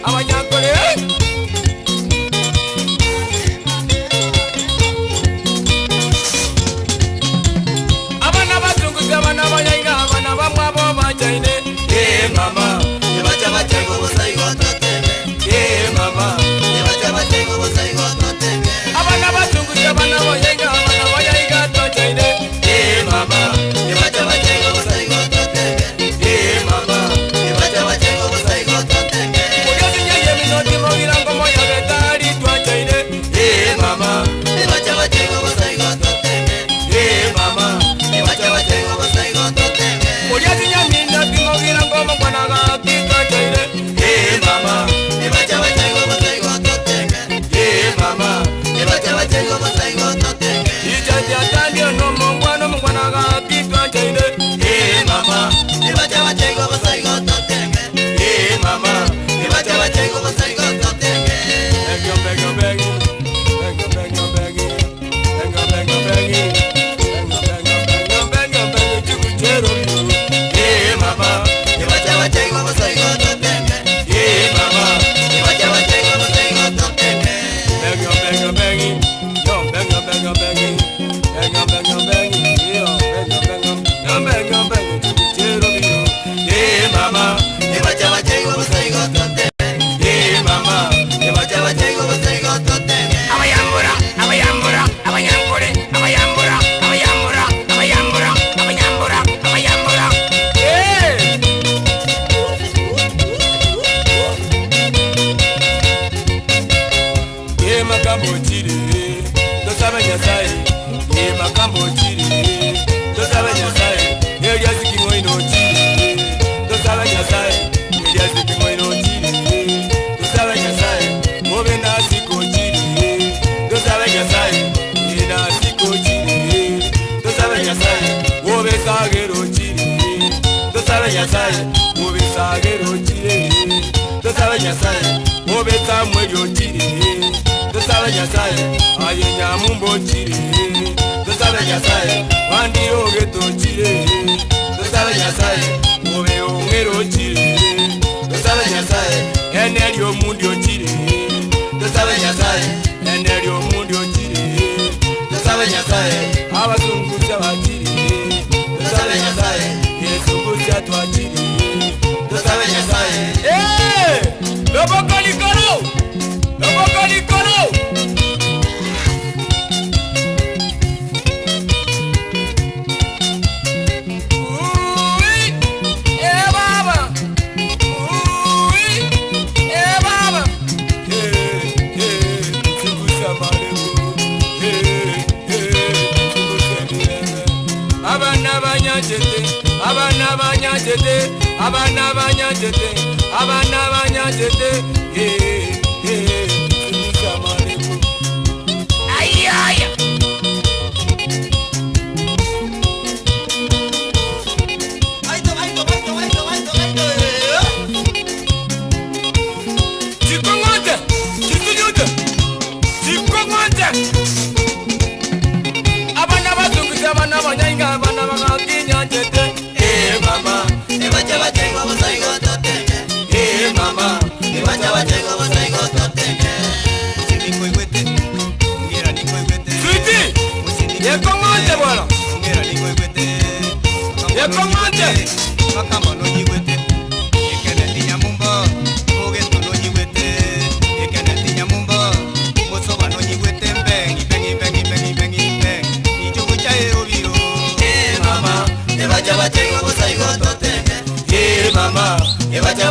abanyankole abana batunguza abana bayainga abana bamwabo bajaine mama Ebacha bachengo bosaigo toteme mama bachengo bosaigo toteme abana batunguza abana bayainga tojaine mama Ebacha bachengo bosaigo toteme mama Ebacha bachengo bosaigo toteme Oyazinya yeminoti mogirango moya betari twajaine mama Ebacha bachengo bosaigo toteme mama Ebacha bachengo bosaigo toteme Oyazinya minoti mogirango mokwana twajaine mama Ebacha bachengo bosaigo toteme mama Ebacha bachengo bosaigo toteme Ijaja tandio no mongwana twajaine mama Ebacha bachengo bosaigo toteme mama Ebacha bachengo bosaigo toteme Ebacha bachengo bosaigo toteme Ebacha bachengo bosaigo toteme Ebacha bachengo bosaigo toteme Ebacha bachengo bosaigo toteme Abayambura, abanyankole, abayambura. Makambo chiri, dosaba nyasai. Makambo chiri, dosaba nyasai. Elia ziki moino chiri, dosaba nyasai. Elia ziki moino chiri, dosaba nyasai. Mobe na siko chiri, dosaba nyasai. Ina siko chiri, dosaba nyasai. Mobe sagero chiri, dosaba nyasai. Mobe sagero chiri, dosaba nyasai. Mobe tamwelio chiri. Dosaba nyasaye, aye nyamumbo chiri. Dosaba nyasaye, wandiro geto chiri. Dosaba nyasaye, obe ongero chiri. Dosaba nyasaye, enelio mundio chiri. Dosaba nyasaye, enelio mundio chiri. Dosaba nyasaye, abazunguza bachiri. Dosaba nyasaye, yesunguza twachiri. Dosaba nyasaye, lobokoli kolo. Lobokoli kolo. Abana banyajete ayaya abana bazunguza abana banyainga abana bagakinyajete mama Ebacha bachengo bosaigo toteme mama Ebacha bachengo bosaigo toteme Niko igwete Ngera niko igwete Sweetie yekomante bwana Ngera niko igwete yekomante Makamba no igwete Ekene tinya mumba Ogeto no igwete Ekene tinya mumba Mosoba no igwete Mbengi Ijugu chae obiro mama Ebacha bachengo bosaigo toteme mama Ebacha